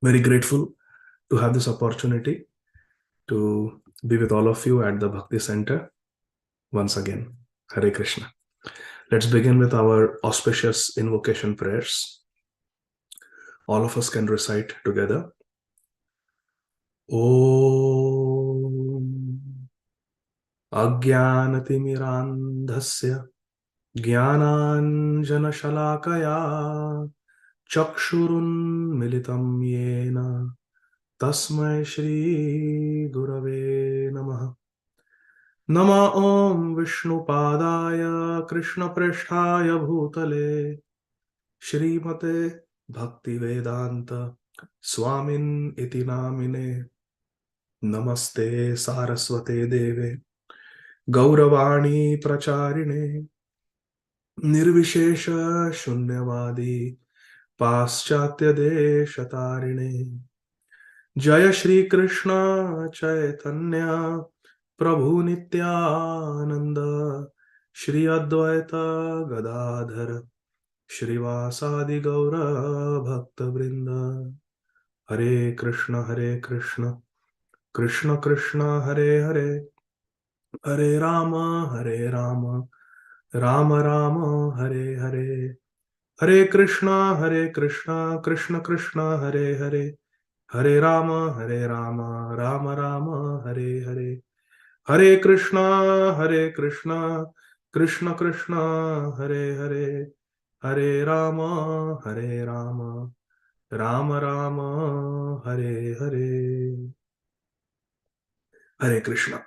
Very grateful to have this opportunity to be with all of you at the Bhakti Center once again. Hare Krishna. Let's begin with our auspicious invocation prayers. All of us can recite together. Om Ajnanatimirandhasya Jnananjanashalakaya Chakshurunmilitam Yena Tasmai Shri Gurave Namaha. Nama Om Vishnupadaya Krishna Presthaya Bhutale Shrimate Bhaktivedanta Swamin iti namine Namaste Saraswate Deve Gauravani Pracharine Nirvishesha Shunyavadi Paschatya Deshatarine Jaya Shri Krishna Chaitanya Prabhu Nityananda Shri Advaita Gadadhar Shrivasadi Gaura Bhakta Vrinda Hare Krishna Krishna Krishna Hare Hare Hare Rama Rama Rama Hare Hare Hare Krishna Krishna Krishna Hare Hare Hare Rama Rama Rama Hare Hare Hare Krishna Krishna Krishna Hare Hare Hare Rama Rama Rama Hare Hare. Hare Krishna.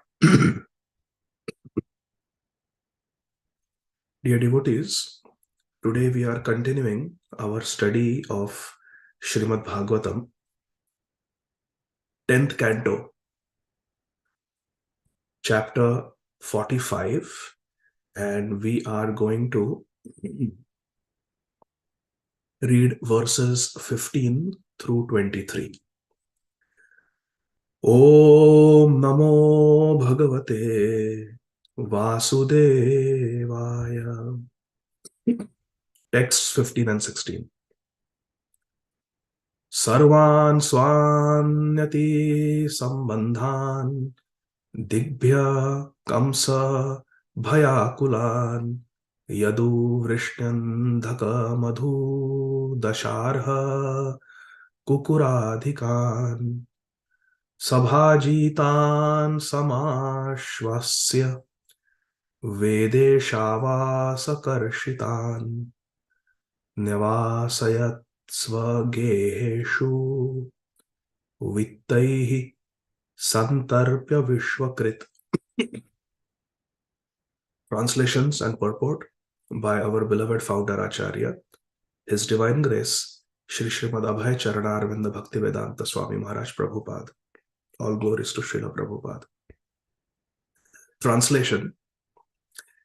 Dear devotees, today we are continuing our study of Srimad Bhagavatam, 10th canto, chapter 45, and we are going to read verses 15 through 23. Om Namo Bhagavate Vasudevaya. Texts 15 and 16. Sarvan swanyati sambandhan digbhya kamsa bhayakulan yadu vrishnandhaka madhu dasharha kukuradhikan sabhajitan samashvasya vedeshavasakaršitan nivasayat svageheshu vittaihi santarpya vishvakrit. Translations and purport by our beloved founder Acharya, His Divine Grace, Shri Srimad Abhay Charanarvinda Bhaktivedanta Swami Maharaj Prabhupada. All glories to Srila Prabhupada. Translation.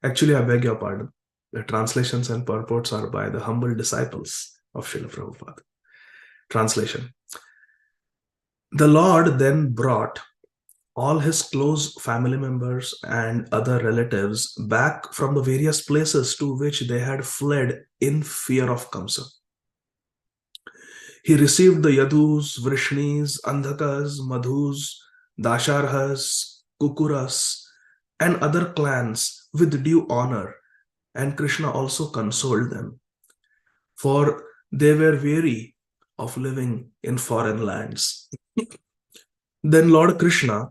Actually, I beg your pardon. The translations and purports are by the humble disciples of Srila Prabhupada. Translation. The Lord then brought all his close family members and other relatives back from the various places to which they had fled in fear of Kamsa. He received the Yadus, Vrishnis, Andhakas, Madhus, Dasharhas, Kukuras, and other clans with due honor, and Krishna also consoled them, for they were weary of living in foreign lands. Then Lord Krishna,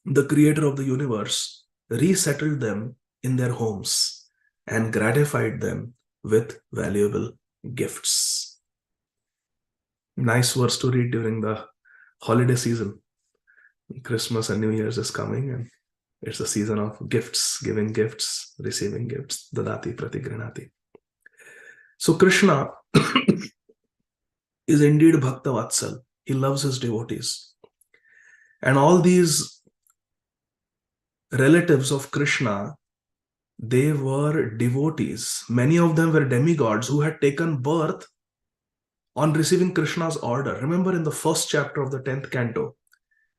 the creator of the universe, resettled them in their homes and gratified them with valuable gifts. Nice verse to read during the holiday season. Christmas and New Year's is coming, and it's a season of gifts, giving gifts, receiving gifts. Dadati pratigrinati. So Krishna is indeed Bhakta Vatsal. He loves his devotees. And all these relatives of Krishna, they were devotees. Many of them were demigods who had taken birth on receiving Krishna's order. Remember, in the first chapter of the 10th canto,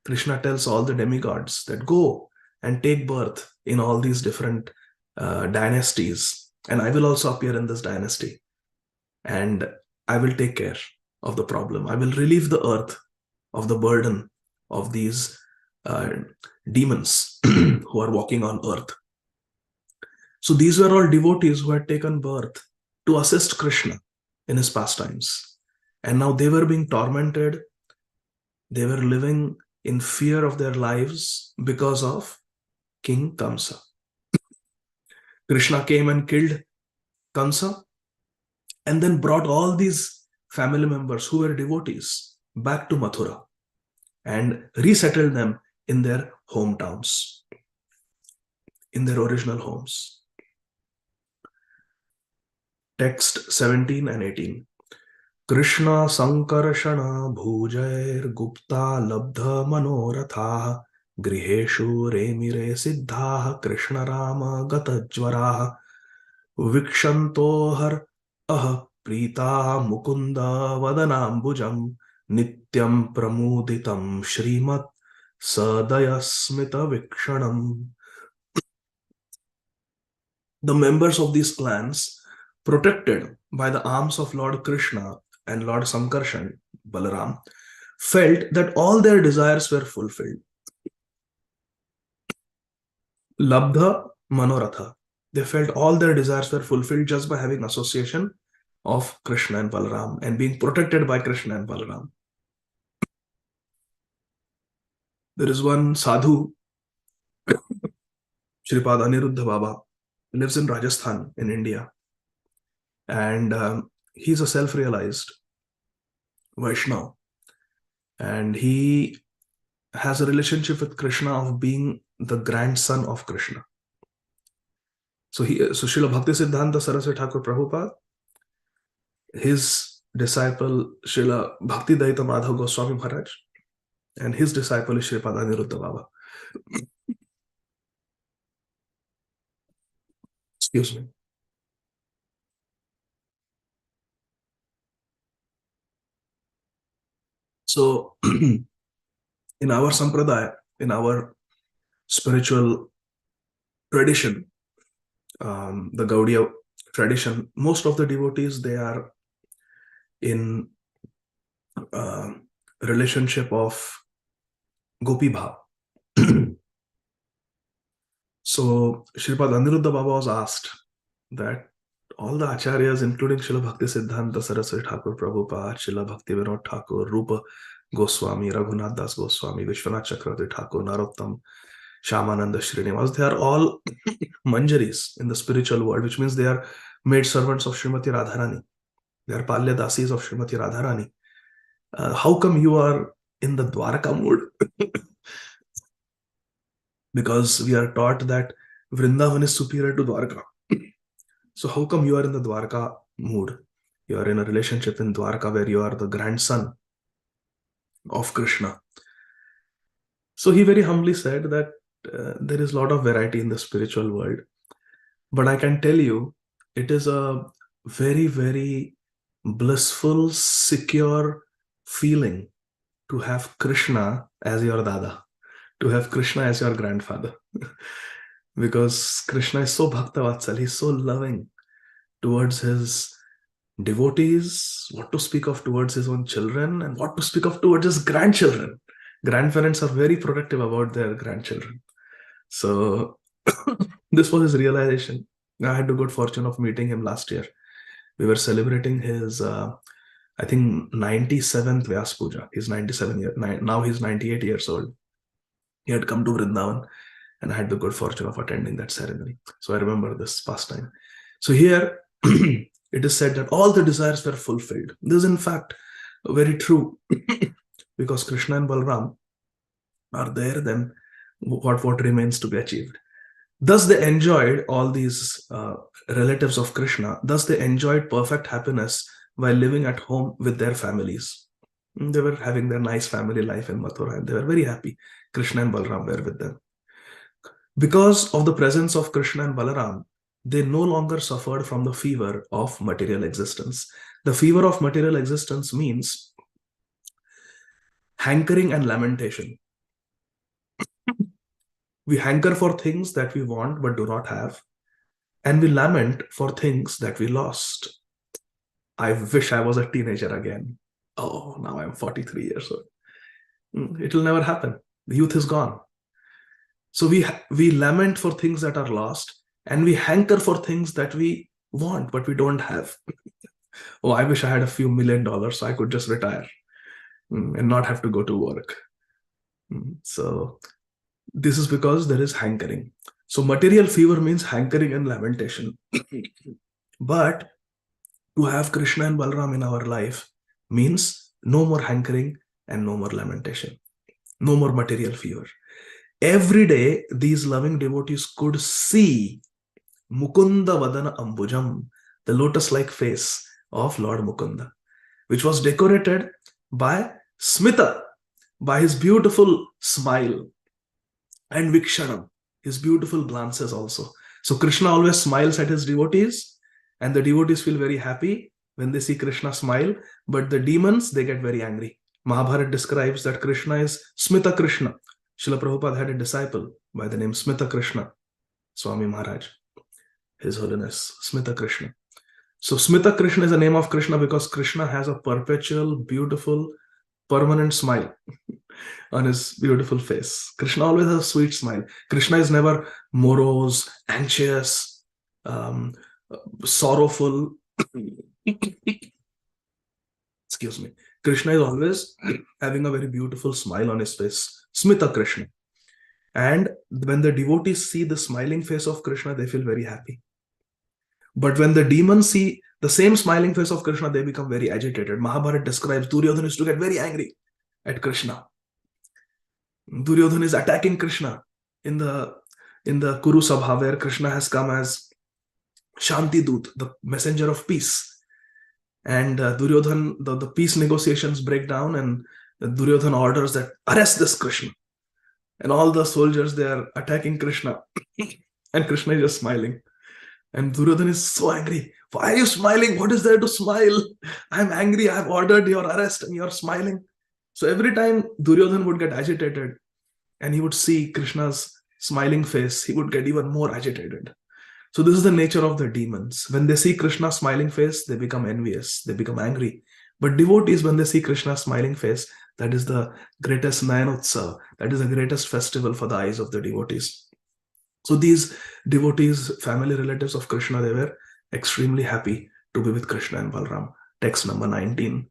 Krishna tells all the demigods that go and take birth in all these different dynasties, and I will also appear in this dynasty, and I will take care. of the problem. I will relieve the earth of the burden of these demons who are walking on earth. So these were all devotees who had taken birth to assist Krishna in his pastimes. And now they were being tormented. They were living in fear of their lives because of King Kamsa. Krishna came and killed Kamsa and then brought all these family members who were devotees back to Mathura and resettled them in their hometowns, in their original homes. Text 17 and 18. Krishna sankarshana bhujair gupta labdha manoratha griheshu remire siddha Krishna rama gatajvaraha vikshantohar ah prita mukunda vadanambujam nityam pramuditam shrimat sadaya smita vikshanam. The members of these clans, protected by the arms of Lord Krishna and Lord Sankarshan, Balaram, felt that all their desires were fulfilled. Labdha Manoratha. They felt all their desires were fulfilled just by having association of Krishna and Balaram and being protected by Krishna and Balaram. There is one sadhu, Shripad Aniruddha Baba, lives in Rajasthan in India. And he's a self-realized Vaishnava. And he has a relationship with Krishna of being the grandson of Krishna. So Srila Bhaktisiddhanta Saraswati Thakur Prabhupada, his disciple Srila Bhakti Daita Madhav Goswami Maharaj, and his disciple is Shripad Aniruddha Baba. Excuse me. So, in our sampradaya, in our spiritual tradition, the Gaudiya tradition, most of the devotees, they are in relationship of Gopi Bhav. So, Shripad Aniruddha Baba was asked that all the acharyas, including Srila Bhaktisiddhanta Saraswati Thakur Prabhupada, Srila Bhaktivinoda Thakur, Rupa Goswami, Raghunath Das Goswami, Vishwanath Chakravarti Thakur, Narottam, Shyamananda Srinivas, they are all manjaris in the spiritual world, which means they are maid servants of Srimati Radharani. They are Palya Dasis of Srimati Radharani. How come you are in the Dwaraka mood? Because we are taught that Vrindavan is superior to Dwarka. So how come you are in the Dwarka mood? You are in a relationship in Dwarka where you are the grandson of Krishna. So he very humbly said that there is a lot of variety in the spiritual world. But I can tell you, it is a very, very blissful, secure feeling to have Krishna as your Dada, to have Krishna as your grandfather. Because Krishna is so Bhaktavatsal, he's so loving towards his devotees, what to speak of towards his own children, and what to speak of towards his grandchildren. Grandparents are very protective about their grandchildren. So this was his realization. I had the good fortune of meeting him last year. We were celebrating his, I think, 97th Vyas Puja. He's 97 years, now he's 98 years old. He had come to Vrindavan and I had the good fortune of attending that ceremony. So I remember this pastime. So here, it is said that all the desires were fulfilled. This is in fact very true because Krishna and Balaram are there, then what remains to be achieved? Thus they enjoyed, all these relatives of Krishna, thus they enjoyed perfect happiness while living at home with their families. They were having their nice family life in Mathura and they were very happy. Krishna and Balaram were with them. Because of the presence of Krishna and Balaram, they no longer suffered from the fever of material existence. The fever of material existence means hankering and lamentation. We hanker for things that we want but do not have, and we lament for things that we lost. I wish I was a teenager again. Oh, now I'm 43 years old. It will never happen. The youth is gone. So we lament for things that are lost, and we hanker for things that we want but we don't have. Oh, I wish I had a few $1,000,000 so I could just retire and not have to go to work. So this is because there is hankering. So material fever means hankering and lamentation. But to have Krishna and Balram in our life means no more hankering and no more lamentation, no more material fever. Every day, these loving devotees could see Mukunda Vadana Ambujam, the lotus-like face of Lord Mukunda, which was decorated by Smita, by his beautiful smile, and Vikshanam, his beautiful glances also. So Krishna always smiles at his devotees, and the devotees feel very happy when they see Krishna smile, but the demons, they get very angry. Mahabharata describes that Krishna is Smita Krishna. Srila Prabhupada had a disciple by the name Smita Krishna, Swami Maharaj, His Holiness Smita Krishna. So Smita Krishna is the name of Krishna because Krishna has a perpetual, beautiful, permanent smile on his beautiful face. Krishna always has a sweet smile. Krishna is never morose, anxious, sorrowful. Excuse me. Krishna is always having a very beautiful smile on his face. Smita Krishna. And when the devotees see the smiling face of Krishna, they feel very happy. But when the demons see the same smiling face of Krishna, they become very agitated. Mahabharata describes Duryodhana used to get very angry at Krishna. Duryodhana is attacking Krishna in the Kuru Sabha, where Krishna has come as Shanti Dut, the messenger of peace. And Duryodhana, the peace negotiations break down, and Duryodhana orders that arrest this Krishna. And all the soldiers, they are attacking Krishna. And Krishna is just smiling. And Duryodhana is so angry. Why are you smiling? What is there to smile? I'm angry. I've ordered your arrest and you're smiling. So every time Duryodhana would get agitated and he would see Krishna's smiling face, he would get even more agitated. So this is the nature of the demons. When they see Krishna's smiling face, they become envious. They become angry. But devotees, when they see Krishna's smiling face, that is the greatest Nayanotsav. That is the greatest festival for the eyes of the devotees. So these devotees, family relatives of Krishna, they were extremely happy to be with Krishna and Balram. Text number 19.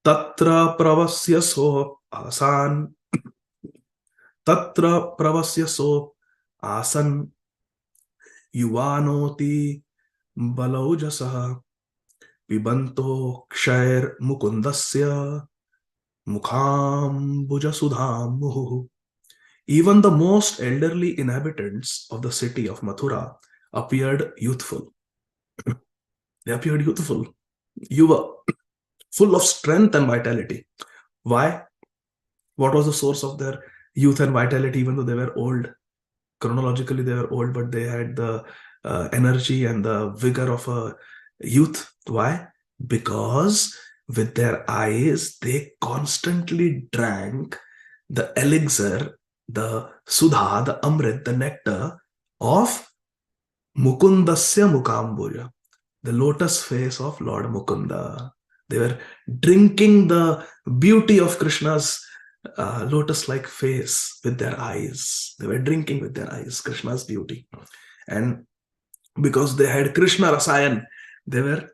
Tatra pravasya so asan. Tatra pravasya so asan. Yuvanoti balaujasah. Pibanto kshair mukundasya. Mukham bujasudham muhu. Even the most elderly inhabitants of the city of Mathura appeared youthful. They appeared youthful, yuva, full of strength and vitality. Why? What was the source of their youth and vitality, even though they were old? Chronologically, they were old, but they had the energy and the vigor of a youth. Why? Because with their eyes, they constantly drank the elixir, the Sudha, the Amrit, the nectar of Mukundasya Mukambuja, the lotus face of Lord Mukunda. They were drinking the beauty of Krishna's lotus-like face with their eyes. They were drinking with their eyes Krishna's beauty. And because they had Krishna Rasayan, they were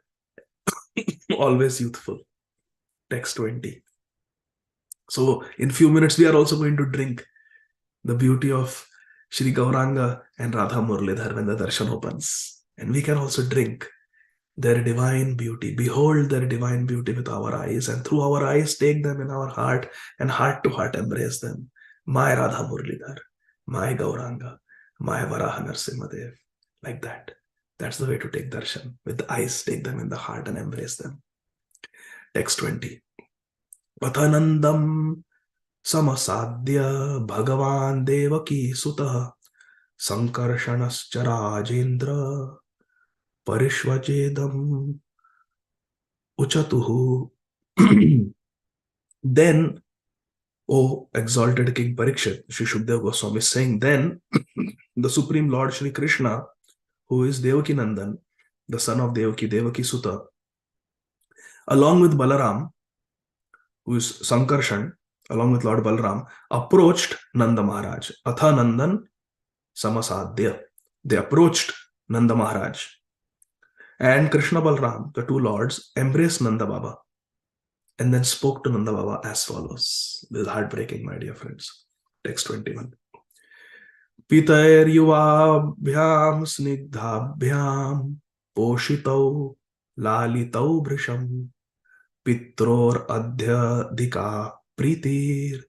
always youthful. Text 20. So in few minutes, we are also going to drink the beauty of Shri Gauranga and Radha Murlidhar when the darshan opens. And we can also drink their divine beauty. Behold their divine beauty with our eyes, and through our eyes take them in our heart, and heart to heart embrace them. My Radha Murlidhar, my Gauranga, my Varaha Narsimhadev. Like that. That's the way to take darshan. With the eyes, take them in the heart and embrace them. Text 20. Pathanandam Samasadya Bhagavan Devaki Sutah Sankarshanascha Rajendra Parishvajedam Uchatuhu. Then, O exalted King Parikshit, Sri Shukdev Goswami is saying, then the Supreme Lord Shri Krishna, who is Devaki Nandan, the son of Devaki, Devaki Sutta, along with Balaram, who is Sankarshan, along with Lord Balram, approached Nanda Maharaj. Atha Nandan Samasadhya. They approached Nanda Maharaj. And Krishna Balram, the two lords, embraced Nanda Baba and then spoke to Nanda Baba as follows. This is heartbreaking, my dear friends. Text 21. Pitayurvabhyam snigdhabhyam poshitau lalitau brisham pitror adhyadhika pritir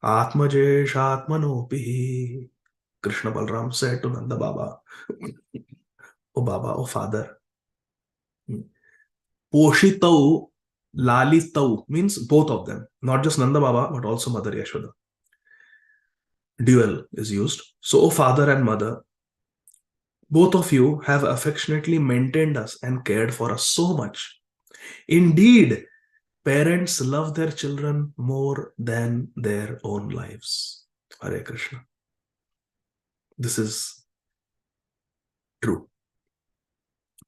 atmajeshatmanopihi. Krishna Balram said to Nanda Baba, O Baba, O Father, poshitau lalitau means both of them, not just Nanda Baba, but also Mother Yashoda. Dual is used. So, O Father and Mother, both of you have affectionately maintained us and cared for us so much. Indeed, parents love their children more than their own lives. Hare Krishna. This is true.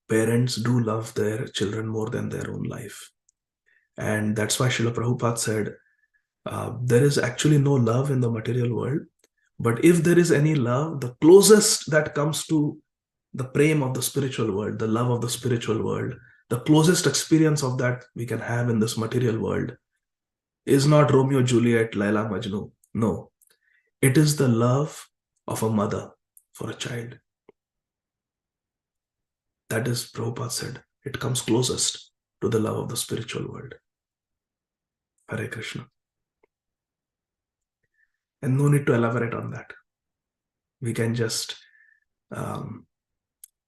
Parents do love their children more than their own life. And that's why Srila Prabhupada said, there is actually no love in the material world. But if there is any love, the closest that comes to the prem of the spiritual world, the love of the spiritual world, the closest experience of that we can have in this material world is not Romeo, Juliet, Laila, Majnu. No, it is the love of a mother for a child. That is, Prabhupada said, it comes closest to the love of the spiritual world. Hare Krishna. And no need to elaborate on that. We can just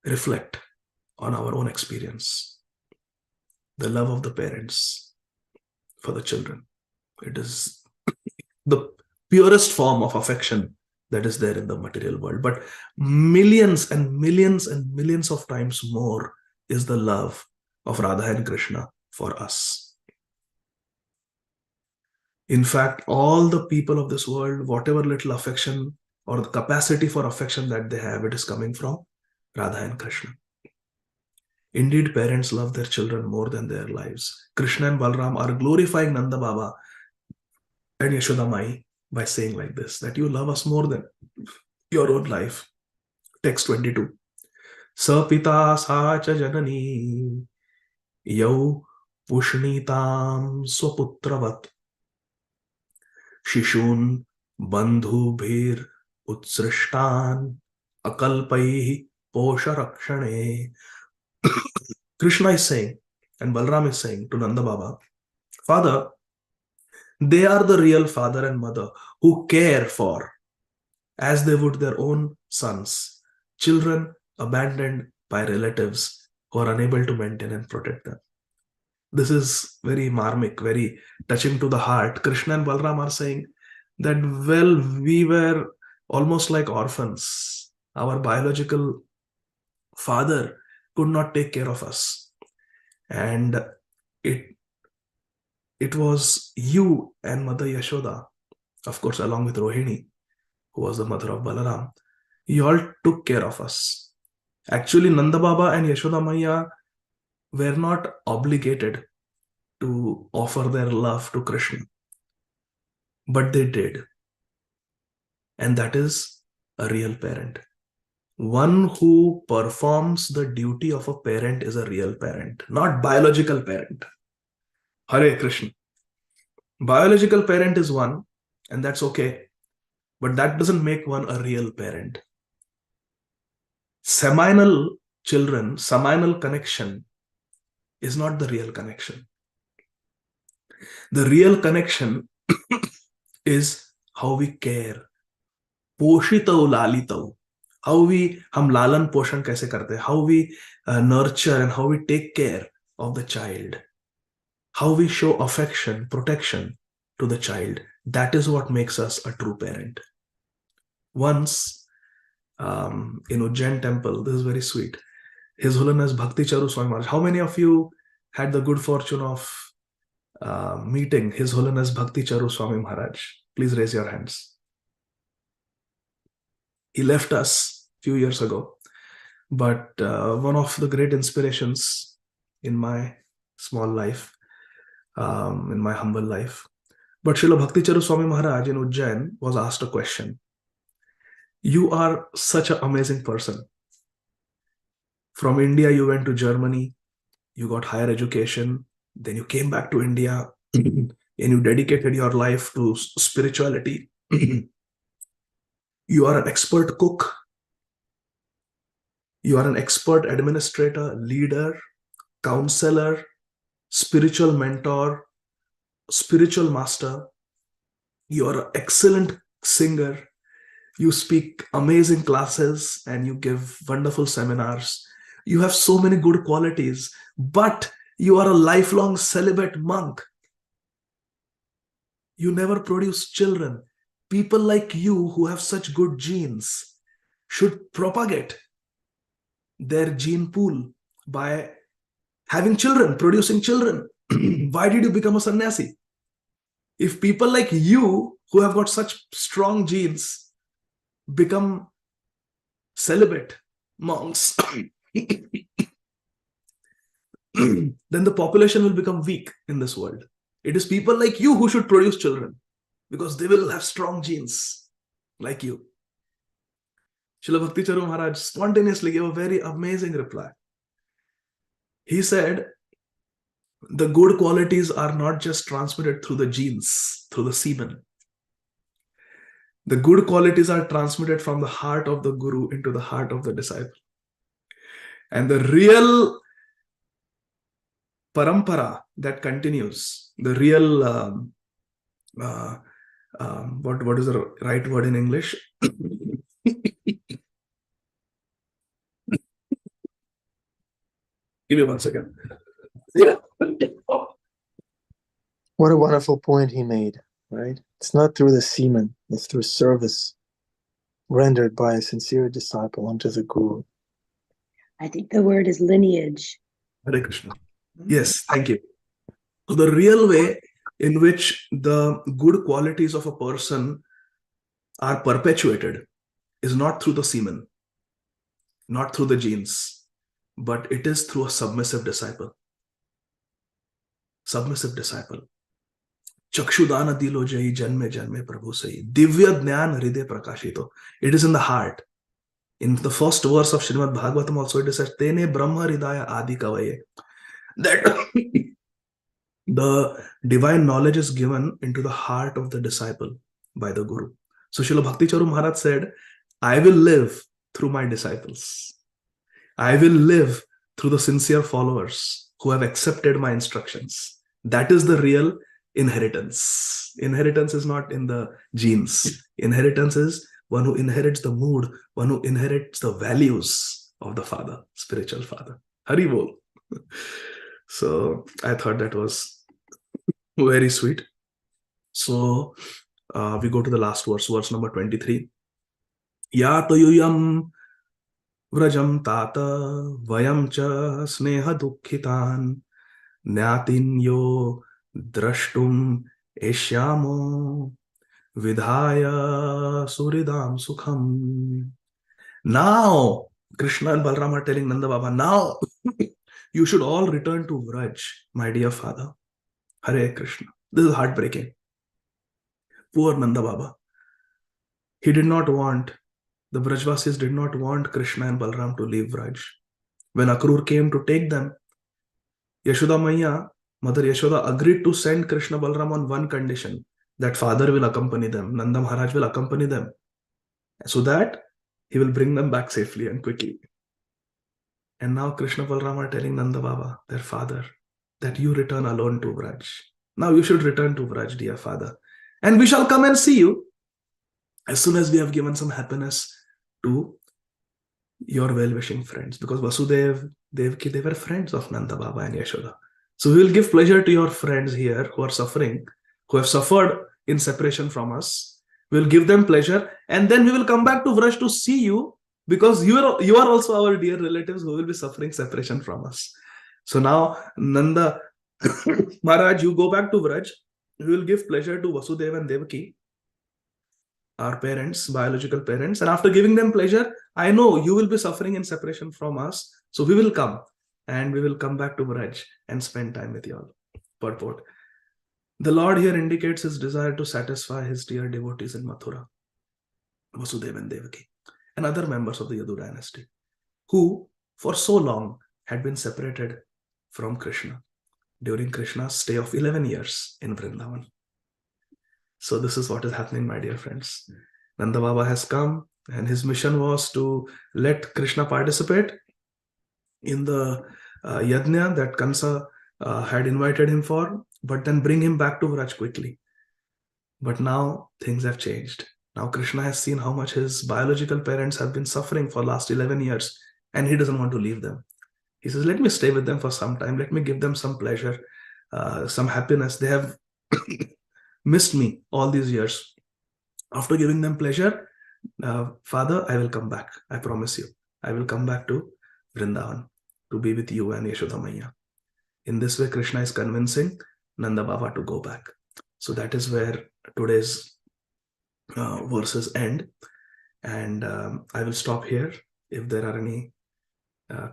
reflect on our own experience. The love of the parents for the children. It is the purest form of affection that is there in the material world. But millions and millions and millions of times more is the love of Radha and Krishna for us. In fact, all the people of this world, whatever little affection or the capacity for affection that they have, it is coming from Radha and Krishna. Indeed, parents love their children more than their lives. Krishna and Balram are glorifying Nanda Baba and Yashoda Mai by saying like this, that you love us more than your own life. Text 22. Sapita sacha janani yau pushnitam swaputravat shishun bandhubhir utsrishtan akalpaihi posharakshane. Krishna is saying, and Balram is saying to Nanda Baba, Father, they are the real father and mother who care for, as they would their own sons, children abandoned by relatives who are unable to maintain and protect them. This is very marmic, very touching to the heart. Krishna and Balram are saying that, well, we were almost like orphans. Our biological father could not take care of us. And it was you and Mother Yashoda, of course, along with Rohini, who was the mother of Balaram. You all took care of us. Actually, Nanda Baba and Yashoda Maya were not obligated to offer their love to Krishna, but they did. And that is a real parent. One who performs the duty of a parent is a real parent, not biological parent. Hare Krishna. Biological parent is one, and that's okay. But that doesn't make one a real parent. Seminal children, seminal connection is not the real connection. The real connection is how we care. Poshitau lalitau. How हम लालन पोषण कैसे करते हैं, how we nurture and how we take care of the child, how we show affection, protection to the child. That is what makes us a true parent. Once in Ujjain temple, this is very sweet, His Holiness Bhakti Charu Swami Maharaj. How many of you had the good fortune of meeting His Holiness Bhakti Charu Swami Maharaj? Please raise your hands. He left us a few years ago, but one of the great inspirations in my small life in my humble life. But Srila Bhakti Charu Swami Maharaj in Ujjain was asked a question. You are such an amazing person. From India, you went to Germany, you got higher education, then you came back to India and you dedicated your life to spirituality. You are an expert cook. You are an expert administrator, leader, counselor, spiritual mentor, spiritual master. You are an excellent singer. You speak amazing classes and you give wonderful seminars. You have so many good qualities, but you are a lifelong celibate monk. You never produce children. People like you who have such good genes should propagate their gene pool by having children, producing children. Why did you become a sannyasi? If people like you who have got such strong genes become celibate monks, then the population will become weak in this world. It is people like you who should produce children because they will have strong genes like you. Srila Bhakti Charu Maharaj spontaneously gave a very amazing reply. He said, the good qualities are not just transmitted through the genes, through the semen. The good qualities are transmitted from the heart of the guru into the heart of the disciple. And the real parampara that continues, the real, what is the right word in English? Give me 1 second. Yeah. What a wonderful point he made, right? It's not through the semen, it's through service rendered by a sincere disciple unto the Guru. I think the word is lineage. Hare Krishna. Yes, thank you. So the real way in which the good qualities of a person are perpetuated is not through the semen, not through the genes, but it is through a submissive disciple. Submissive disciple. Chakshudana dilo jai janme janme prabhu sai. Divya jnana hriday prakashito. It is in the heart. In the first verse of Srimad Bhagavatam also it is said, Tene Brahma Hridaya Adi Kavaye. That the divine knowledge is given into the heart of the disciple by the Guru. So Srila Bhakti Charu Maharaj said, I will live through my disciples. I will live through the sincere followers who have accepted my instructions. That is the real inheritance. Inheritance is not in the genes. Inheritance is one who inherits the mood, one who inherits the values of the father, spiritual father. Hari Bol. So I thought that was very sweet. So we go to the last verse, verse number 23. Ya toyuyam vrajam tata vayam cha sneha dukkhitan Nyatinyo drashtum eshyamo vidhaya suridam sukham. Now, Krishna and Balram are telling Nanda Baba, now you should all return to Vraj, my dear father. Hare Krishna. This is heartbreaking. Poor Nanda Baba. He did not want, the Brajvasis did not want Krishna and Balram to leave Vraj. When Akrur came to take them, Yashoda Maya, Mother Yashoda agreed to send Krishna Balram on one condition, that father will accompany them, Nanda Maharaj will accompany them, so that he will bring them back safely and quickly. And now Krishna Balram are telling Nanda Baba, their father, that you return alone to Vraj. Now you should return to Vraj, dear father. And we shall come and see you as soon as we have given some happiness to your well-wishing friends. Because Vasudev, Devaki, they were friends of Nanda Baba and Yashoda. So we will give pleasure to your friends here who are suffering, who have suffered in separation from us. We will give them pleasure, and then we will come back to Vraj to see you, because you are also our dear relatives who will be suffering separation from us. So now, Nanda Maharaj, you go back to Vraj. We will give pleasure to Vasudeva and Devaki, our parents, biological parents, and after giving them pleasure, I know you will be suffering in separation from us, so we will come, and we will come back to Vraj and spend time with you all. Purport. The Lord here indicates his desire to satisfy his dear devotees in Mathura, Vasudeva and Devaki, and other members of the Yadu dynasty, who for so long had been separated from Krishna during Krishna's stay of 11 years in Vrindavan. So this is what is happening, my dear friends. Nanda Baba has come, and his mission was to let Krishna participate in the yajna that Kansa had invited him for, but then bring him back to Vraj quickly. But now things have changed. Now Krishna has seen how much his biological parents have been suffering for last 11 years, and he doesn't want to leave them. He says, let me stay with them for some time. Let me give them some pleasure, some happiness. They have missed me all these years. After giving them pleasure, Father, I will come back. I promise you. I will come back to Vrindavan to be with you and Yashoda Maiya. In this way, Krishna is convincing Nanda Baba to go back. So that is where today's verses end. And I will stop here. If there are any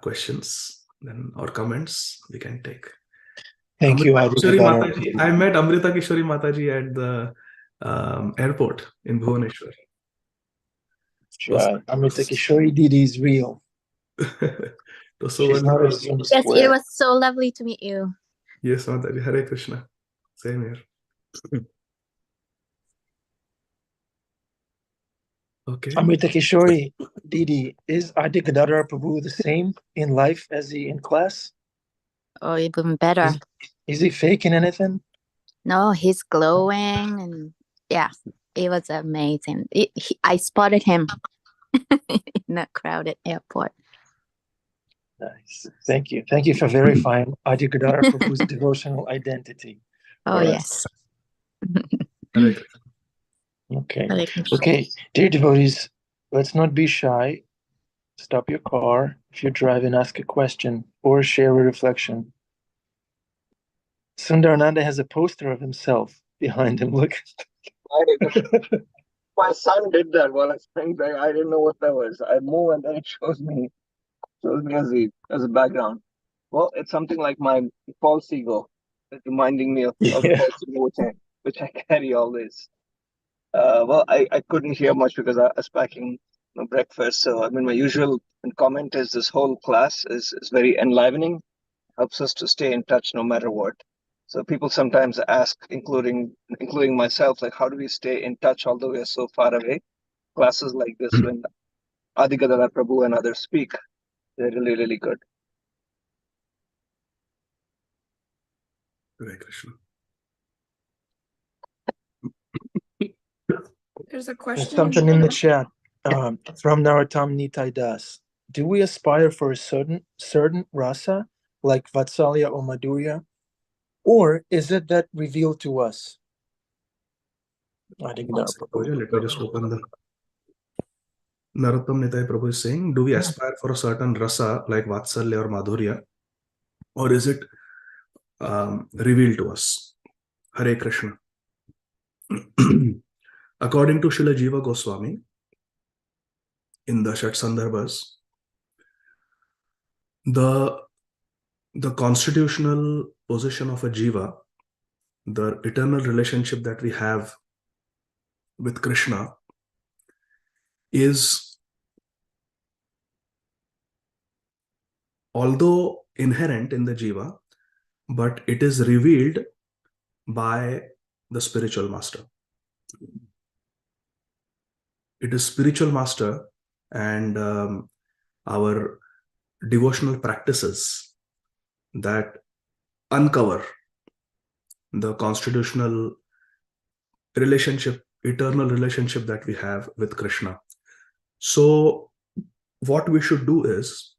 questions then or comments, we can take. Thank you, Adi Gadadhar. I met Amrita Kishori Mataji at the airport in Bhubaneswar. Amrita Kishori Didi is real. She's not a Zoom Yes, square. it was so lovely to meet you. Yes, Mataji. Hare Krishna. Same here. Okay. Amrita Kishori Didi, is Adi Gadadhar Prabhu the same in life as he in class? Oh, even better. Is he faking anything? No, he's glowing, and yeah, it was amazing. I spotted him in a crowded airport. Nice. Thank you. Thank you for verifying Adi Gadadhar Prabhu's devotional identity. Oh, for yes. Hare Krishna. Okay. Hare Krishna. Okay, dear devotees, let's not be shy. Stop your car. If you're driving, ask a question or share a reflection. Sundarananda has a poster of himself behind him. Look. My son did that while I was playing back. I didn't know what that was. I move and then it shows me as a background. Well, it's something like my false ego. It's reminding me of the false ego which I carry always. Well, I couldn't hear much because I was packing breakfast. So I mean, my usual comment is this whole class is very enlivening, helps us to stay in touch no matter what. So people sometimes ask, including myself, like, how do we stay in touch although we are so far away? Classes like this, when Adi Gadadhar Prabhu and others speak, they're really, really good. Hare Krishna. There's a There's question. something in the chat from Narottam Nitai Das. Do we aspire for a certain rasa, like Vatsalya or Madhurya, or is it that revealed to us? Let me just open the Narottam Nitai Prabhu is saying, do we aspire for a certain rasa like Vatsalya or Madhurya, or is it revealed to us? Hare Krishna. According to Srila Jiva Goswami, in the Shat Sandarbhas, the constitutional position of a jiva, the eternal relationship that we have with Krishna, is, although inherent in the jiva, but it is revealed by the spiritual master. It is spiritual master and our devotional practices that uncover the constitutional relationship, eternal relationship that we have with Krishna. So what we should do is,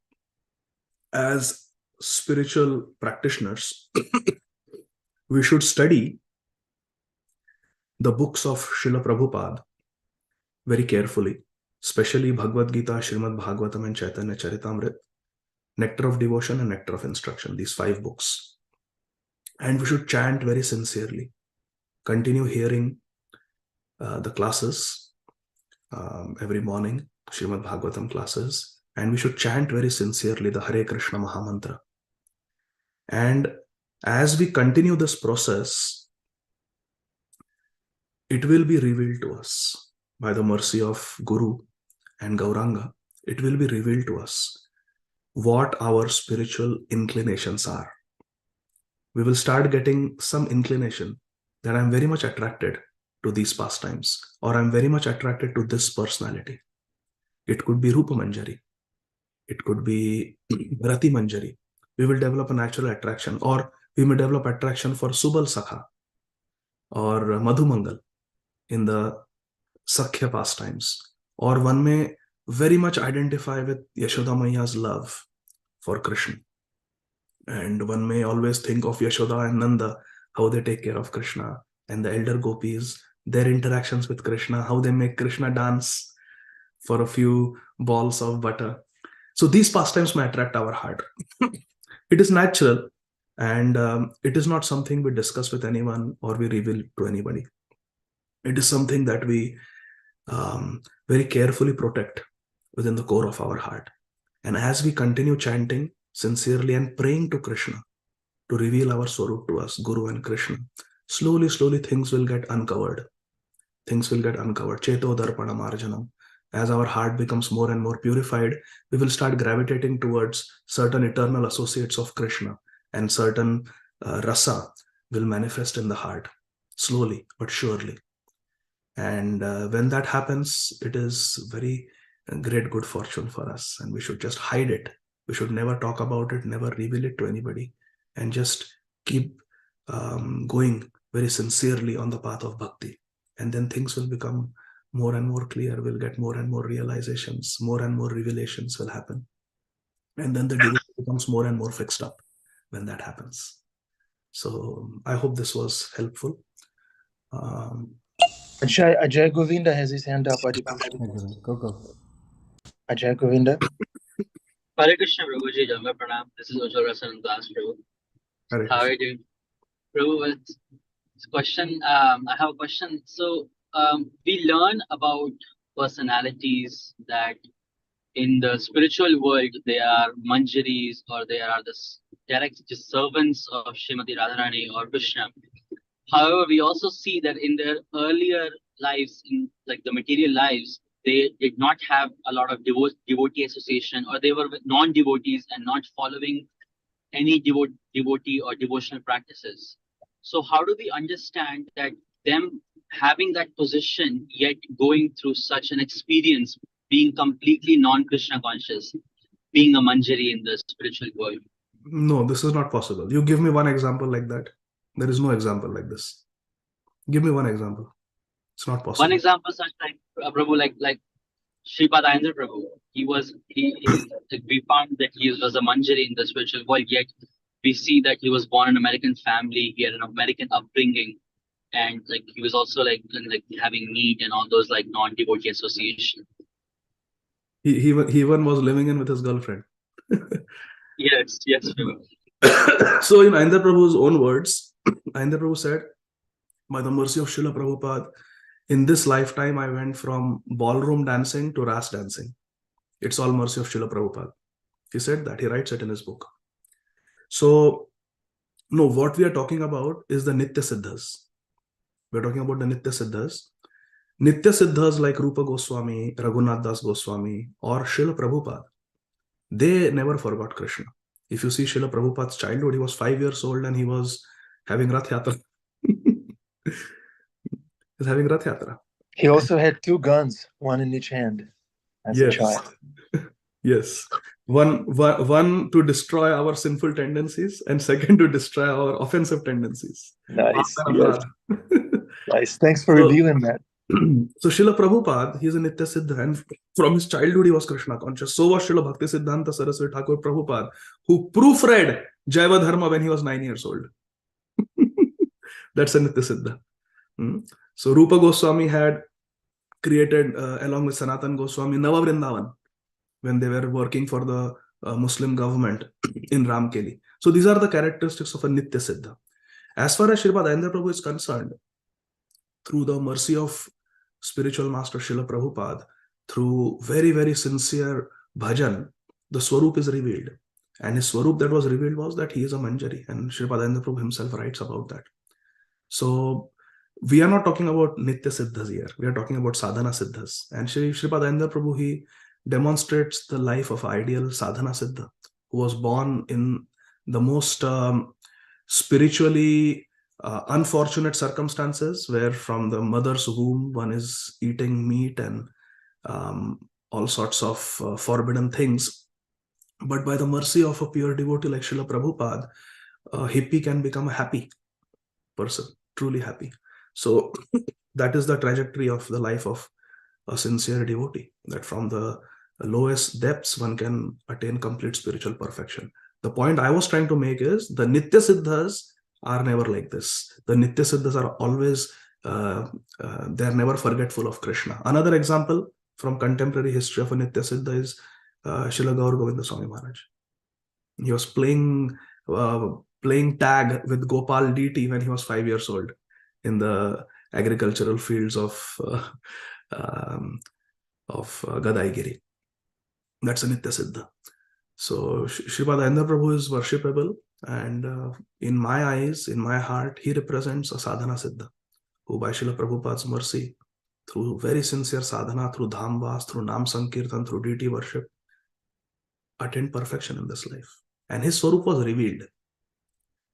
as spiritual practitioners, we should study the books of Srila Prabhupada very carefully, especially Bhagavad Gita, Srimad Bhagavatam, and Chaitanya Charitamrita, Nectar of Devotion and Nectar of Instruction, these 5 books. And we should chant very sincerely, continue hearing the classes every morning, Srimad Bhagavatam classes, and we should chant very sincerely the Hare Krishna Mahamantra. And as we continue this process, it will be revealed to us by the mercy of Guru and Gauranga. It will be revealed to us what our spiritual inclinations are. We will start getting some inclination that I'm very much attracted to these pastimes, or I'm very much attracted to this personality. It could be Rupa Manjari. It could be Rati Manjari. We will develop a natural attraction, or we may develop attraction for Subal Sakha or Madhumangal in the Sakhya pastimes. Or one may very much identify with Yashoda Maiya's love for Krishna. And one may always think of Yashoda and Nanda, how they take care of Krishna, and the elder gopis, their interactions with Krishna, how they make Krishna dance for a few balls of butter. So these pastimes may attract our heart. It is natural, and it is not something we discuss with anyone or we reveal to anybody. It is something that we very carefully protect within the core of our heart. And as we continue chanting sincerely and praying to Krishna to reveal our Swarup to us, Guru and Krishna, slowly, slowly things will get uncovered. Things will get uncovered. Cheto Darpana Marjanam. As our heart becomes more and more purified, we will start gravitating towards certain eternal associates of Krishna, and certain rasa will manifest in the heart, slowly but surely. And when that happens, it is very great good fortune for us, and we should just hide it. We should never talk about it, never reveal it to anybody, and just keep going very sincerely on the path of bhakti. And then things will become more and more clear. We'll get more and more realizations, more and more revelations will happen. And then the devotee becomes more and more fixed up when that happens. So I hope this was helpful. Ajay Govinda has his hand up. Go. Ajay Govinda. Hare Krishna, Prabhuji, Jamba Pranam. This is Ujjwal Rasan Das, Prabhu. Hare How are Krishna. you doing? Prabhu, it's a question. I have a question. So, we learn about personalities that in the spiritual world, they are manjaris, or they are the direct servants of Srimati Radharani or Krishna. However, we also see that in their earlier lives, in like the material lives, they did not have a lot of devotee association, or they were with non-devotees and not following any devotee or devotional practices. So how do we understand that them having that position, yet going through such an experience, being completely non-Krishna conscious, being a manjari in the spiritual world? No, this is not possible. You give me one example like that. There is no example like this. Give me one example. It's not possible. One example such like Prabhu, like Sripad Ayendra Prabhu. We found that he was a manjari in the spiritual world, yet we see that he was born in an American family. He had an American upbringing, and like he was also like having meat and all those like non-devotee association. He even was living in with his girlfriend. Yes, Prabhu. So in Ayendra Prabhu's own words, Ayendra Prabhu said, by the mercy of Srila Prabhupada, in this lifetime, I went from ballroom dancing to ras dancing. It's all mercy of Srila Prabhupada. He said that. He writes it in his book. So, no, what we are talking about is the Nitya Siddhas. We're talking about the Nitya Siddhas. Nitya Siddhas like Rupa Goswami, Raghunath Das Goswami, or Srila Prabhupada, they never forgot Krishna. If you see Srila Prabhupada's childhood, he was 5 years old and he was having Rath Yatra. He's having Rath Yatra. He also had 2 guns, one in each hand, as a child. Yes. One to destroy our sinful tendencies, and second to destroy our offensive tendencies. Nice. Yes. Nice. Thanks for revealing that. So Srila Prabhupada, he is a Nitya Siddha, and from his childhood he was Krishna conscious. So was Srila Bhakti Siddhanta Saraswati Thakur Prabhupada, who proofread Jaiva Dharma when he was 9 years old. That's a Nitya Siddha. So Rupa Goswami had created, along with Sanatan Goswami, Nava Vrindavan when they were working for the Muslim government in Ramkeli. So these are the characteristics of a Nitya Siddha. As far as Sripad Ayendra Prabhu is concerned, through the mercy of spiritual master Srila Prabhupada, through very, very sincere bhajan, the Swarup is revealed. And his Swarup that was revealed was that he is a Manjari. And Sripad Ayendra Prabhu himself writes about that. So we are not talking about Nitya Siddhas here. We are talking about Sadhana Siddhas. And Sripad Ayandar Prabhu, he demonstrates the life of ideal Sadhana Siddha, who was born in the most spiritually unfortunate circumstances, where from the mother's womb one is eating meat and all sorts of forbidden things. But by the mercy of a pure devotee like Srila Prabhupada, a hippie can become a happy person, truly happy. So that is the trajectory of the life of a sincere devotee, that from the lowest depths one can attain complete spiritual perfection. The point I was trying to make is the Nitya Siddhas are never like this. The Nitya Siddhas are always, they are never forgetful of Krishna. Another example from contemporary history of a Nitya Siddha is Srila Gaur Govinda Swami Maharaj. He was playing tag with Gopal DT when he was 5 years old in the agricultural fields of Gadaigiri. That's a Nitya Siddha. So Sripad Ayandar Prabhu is worshipable, and in my eyes, in my heart, he represents a Sadhana Siddha, who by Srila Prabhupada's mercy, through very sincere sadhana, through Dhamvas, through Nam Sankirtan, through deity worship, attained perfection in this life. And his Swarup was revealed.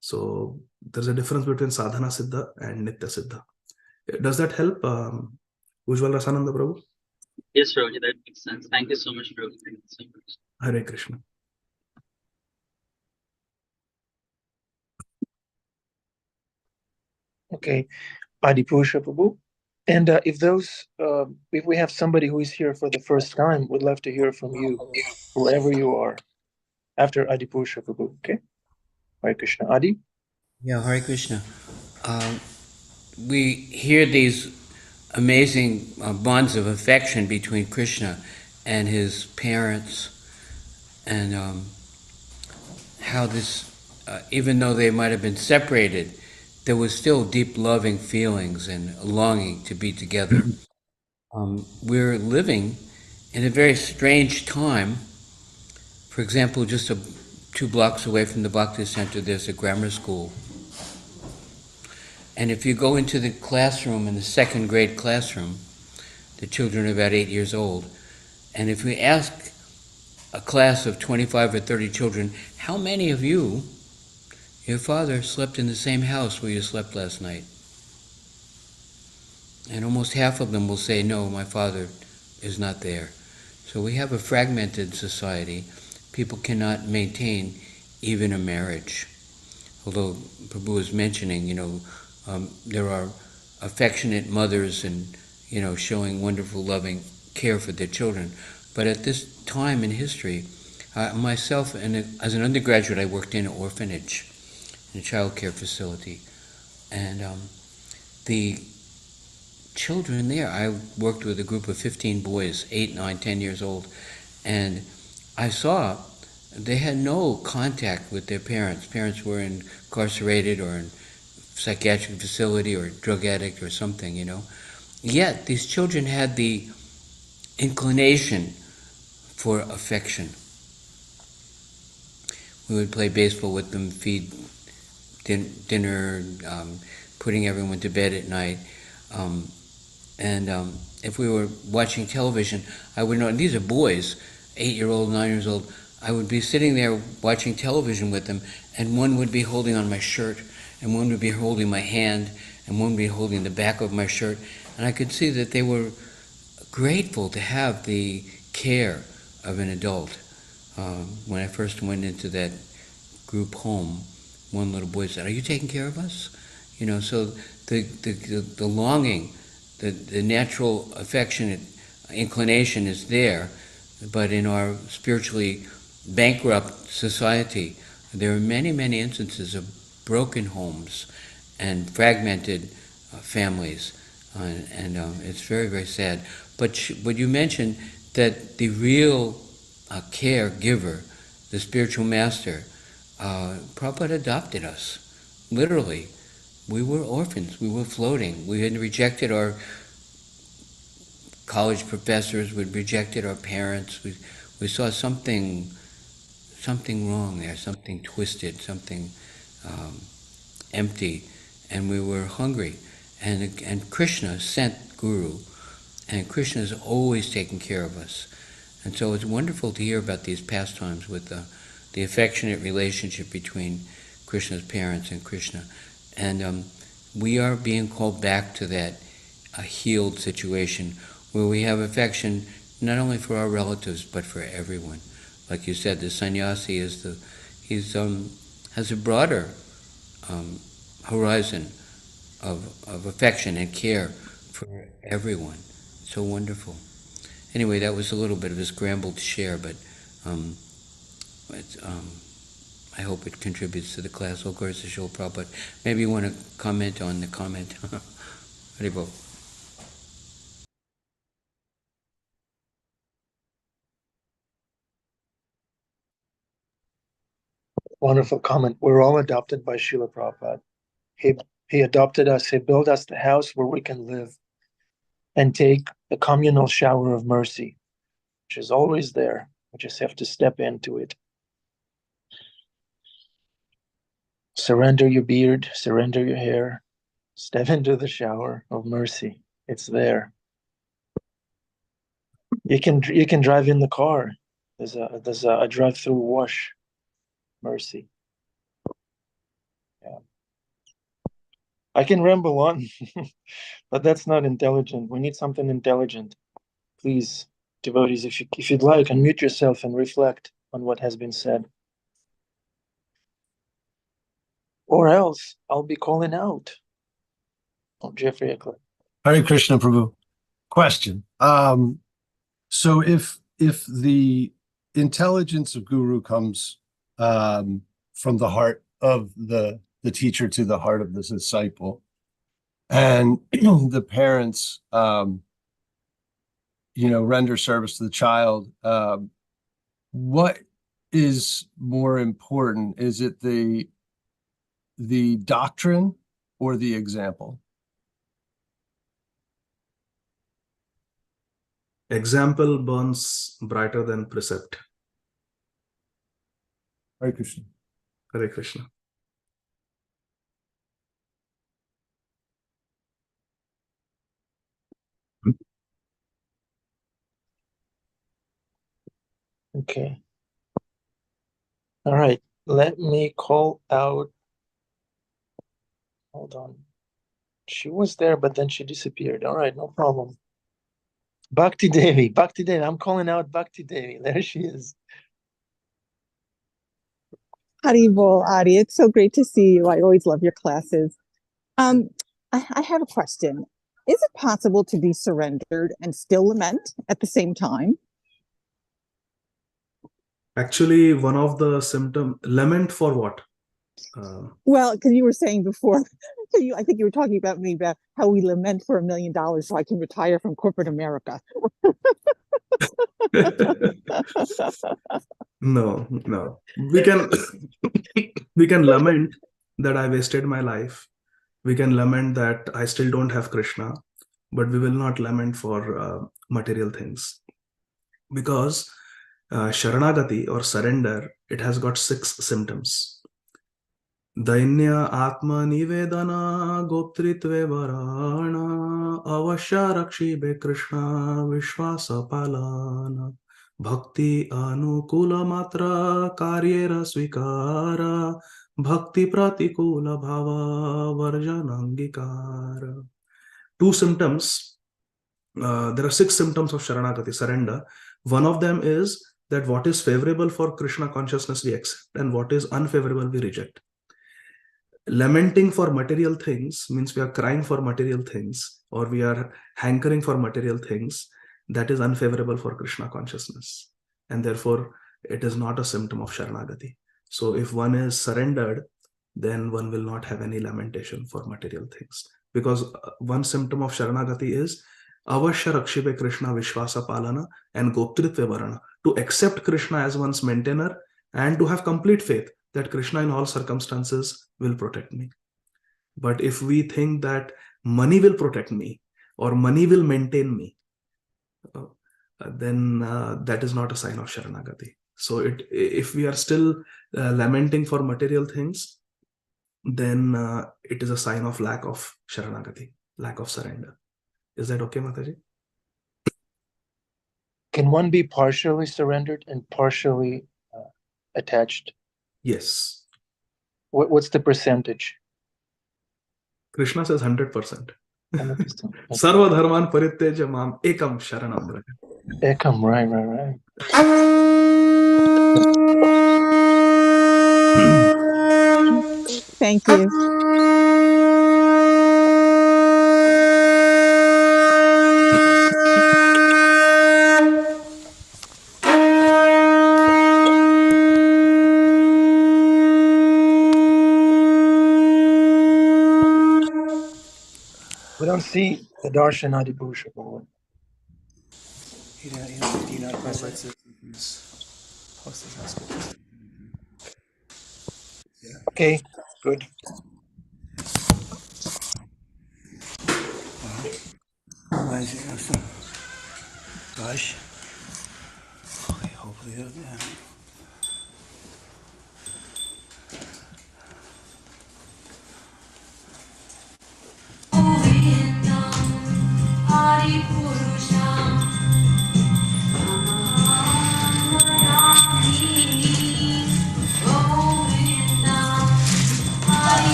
So there's a difference between Sadhana Siddha and Nitya Siddha. Does that help, Ujjwal Rasananda Prabhu? Yes, Prabhuji, that makes sense. Thank you so much, Prabhuji. Thank you so much. Hare Krishna. Okay, Adipusha Prabhu. And if we have somebody who is here for the first time, would love to hear from you, wherever you are, after Adipusha Prabhu. Okay, Hare Krishna. Adi. Yeah, Hare Krishna. We hear these amazing bonds of affection between Krishna and his parents, and how this, even though they might have been separated, there was still deep loving feelings and longing to be together. We're living in a very strange time. For example, just 2 blocks away from the Bhakti Center, there's a grammar school. And if you go into the classroom, in the 2nd grade classroom, the children are about 8 years old, and if we ask a class of 25 or 30 children, how many of you, your father slept in the same house where you slept last night? And almost half of them will say, no, my father is not there. So we have a fragmented society. People cannot maintain even a marriage. Although Prabhu was mentioning, there are affectionate mothers and, showing wonderful, loving care for their children. But at this time in history, myself, as an undergraduate, I worked in an orphanage, in a child care facility. And the children there, I worked with a group of 15 boys, 8, 9, 10 years old, and I saw they had no contact with their parents. Parents were incarcerated or in psychiatric facility or drug addict or something, Yet these children had the inclination for affection. We would play baseball with them, feed dinner, putting everyone to bed at night. And if we were watching television, I would know, and these are boys, 8-year-old, 9 years old, I would be sitting there watching television with them, and one would be holding on my shirt, and one would be holding my hand, and one would be holding the back of my shirt, and I could see that they were grateful to have the care of an adult. When I first went into that group home, one little boy said, "Are you taking care of us?" So the longing, the natural affectionate inclination is there, but in our spiritually bankrupt society, there are many, many instances of broken homes and fragmented families, and it's very, very sad. But you mentioned that the real caregiver, the spiritual master, Prabhupada adopted us, literally. We were orphans. We were floating. We had rejected our college professors. We'd rejected our parents. We saw something wrong there, something twisted, something empty, and we were hungry. And Krishna sent Guru, and Krishna is always taking care of us. And so it's wonderful to hear about these pastimes with the affectionate relationship between Krishna's parents and Krishna. And we are being called back to that healed situation where we have affection not only for our relatives but for everyone. Like you said, the sannyasi has a broader horizon of affection and care for everyone. So wonderful. Anyway, that was a little bit of a scrambled share, but I hope it contributes to the class. Of course, the show Prabhupada. Maybe you want to comment on the comment. Haribol. Wonderful comment. We're all adopted by Srila Prabhupada. He adopted us. He built us the house where we can live and take the communal shower of mercy, which is always there. We just have to step into it. Surrender your beard, surrender your hair, step into the shower of mercy. It's there. You can drive in the car. There's a drive-through wash. Mercy. Yeah. I can ramble on, but that's not intelligent. We need something intelligent. Please, devotees, if you'd like, unmute yourself and reflect on what has been said. Or else I'll be calling out. Oh, Jeffrey Eckler. Hare Krishna, Prabhu. Question. So if the intelligence of Guru comes from the heart of the teacher to the heart of the disciple, and the parents, render service to the child, what is more important? Is it the doctrine or the example? Example burns brighter than precept. Hare Krishna. Hare Krishna. Okay. All right. Let me call out. Hold on. She was there, but then she disappeared. All right, no problem. Bhakti Devi. I'm calling out Bhakti Devi. There she is. Haribol, Adi, it's so great to see you. I always love your classes. I have a question. Is it possible to be surrendered and still lament at the same time? Actually, one of the symptoms, lament for what? Well, because you were saying before, I think you were talking about me about how we lament for $1 million so I can retire from corporate America. No. We can we can lament that I wasted my life. We can lament that I still don't have Krishna, but we will not lament for material things. Because Sharanagati or surrender, it has got 6 symptoms. Dainya Atma Nivedana Goptritve Varana Avashya Rakshibe Krishna Vishwasa Palana Bhakti Anukula Matra Karyera Svikara Bhakti Pratikula Bhava Varjanangikara. 2 symptoms. There are 6 symptoms of Sharanagati, surrender. One of them is that what is favorable for Krishna consciousness we accept and what is unfavorable we reject. Lamenting for material things means we are crying for material things or we are hankering for material things. That is unfavorable for Krishna consciousness. And therefore, it is not a symptom of Sharanagati. So if one is surrendered, then one will not have any lamentation for material things. Because one symptom of Sharanagati is Avashya Rakshibe Krishna Vishwasa Palana and Goptritve Varana. To accept Krishna as one's maintainer and to have complete faith that Krishna in all circumstances will protect me. But if we think that money will protect me or money will maintain me, then that is not a sign of Sharanagati. So if we are still lamenting for material things, then it is a sign of lack of Sharanagati, lack of surrender. Is that okay, Mataji? Can one be partially surrendered and partially attached? Yes. What's the percentage? Krishna says 100%. 100%. Sarva dharman parityaja mam ekam sharanam vraja. Ekam, right. Thank you. We don't see the darshan Adipusha. Okay, good. Gosh. Okay, hopefully it'll do that.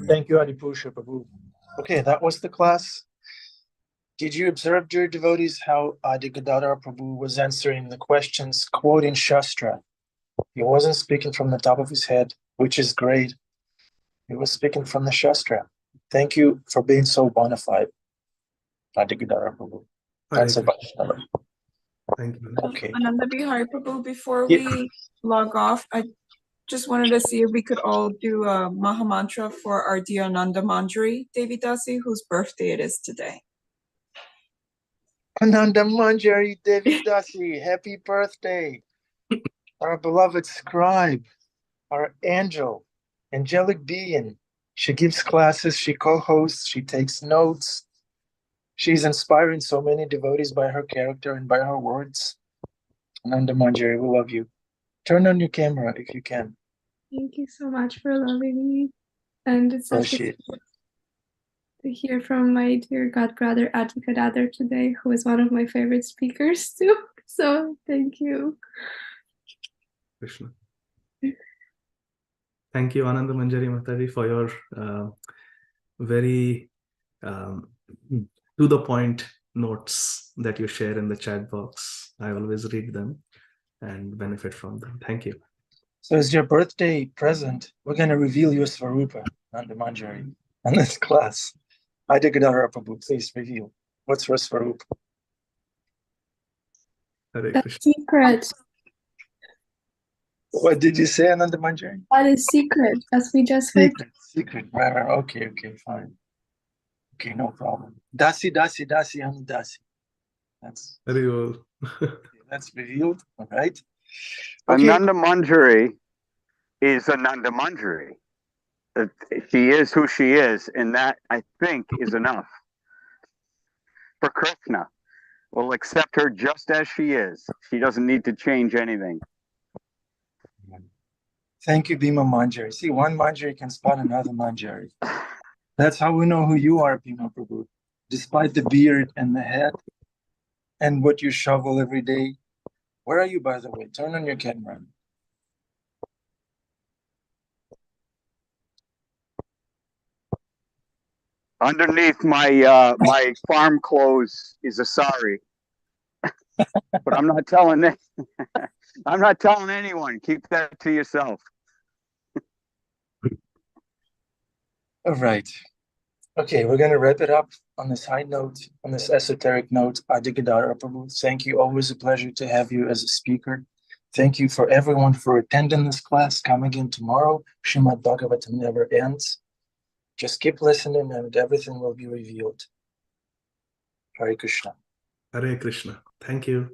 Thank you, Adipusha Prabhu. Okay, that was the class. Did you observe, dear devotees, how Adi Gadadhar Prabhu was answering the questions quoting Shastra? He wasn't speaking from the top of his head, which is great. He was speaking from the Shastra. Thank you for being so bona fide, Adi Gadadhar Prabhu. That's Hare about Krishna. Thank you. Okay. Ananda Bihari Prabhu, before Yeah. we log off, I just wanted to see if we could all do a Maha Mantra for our dear Ananda Manjari Devi Dasi, whose birthday it is today. Ananda Manjari Devi Dasi, happy birthday. Our beloved scribe, our angel, angelic being. She gives classes, she co-hosts, she takes notes. She's inspiring so many devotees by her character and by her words. Ananda Manjari, we love you. Turn on your camera if you can. Thank you so much for loving me. And it's such Bless a you. to hear from my dear godbrother Adi Gadadhar today, who is one of my favorite speakers too. So thank you. Krishna. Thank you, Ananda Manjari Mataji, for your very to the point notes that you share in the chat box. I always read them and benefit from them. Thank you. So as your birthday present, we're going to reveal your Svarupa, Ananda Manjari, in this class. Adi Gadadhar Prabhu, please reveal. What's for Swarup? Hare That's Krishna. secret. What did you say, Ananda Manjari? That is secret, as we just heard. Secret. Right. Okay, fine. Okay, no problem. Dasi, Anudasi. That's revealed, all right? Okay. Ananda Manjari is Ananda Manjari. She is who she is, and that, I think, is enough for Krishna. We'll accept her just as she is. She doesn't need to change anything. Thank you, Bhima Manjari. See, one Manjari can spot another Manjari. That's how we know who you are, Bhima Prabhu. Despite the beard and the hat and what you shovel every day. Where are you, by the way? Turn on your camera. Underneath my my farm clothes is a sari, but I'm not telling I'm not telling anyone. Keep that to yourself. All right. Okay, we're going to wrap it up on this high note, on this esoteric note. Adi Gadadhar Prabhu, thank you. Always a pleasure to have you as a speaker. Thank you for everyone for attending this class. Come again tomorrow. Srimad Bhagavatam never ends. Just keep listening and everything will be revealed. Hare Krishna. Hare Krishna. Thank you.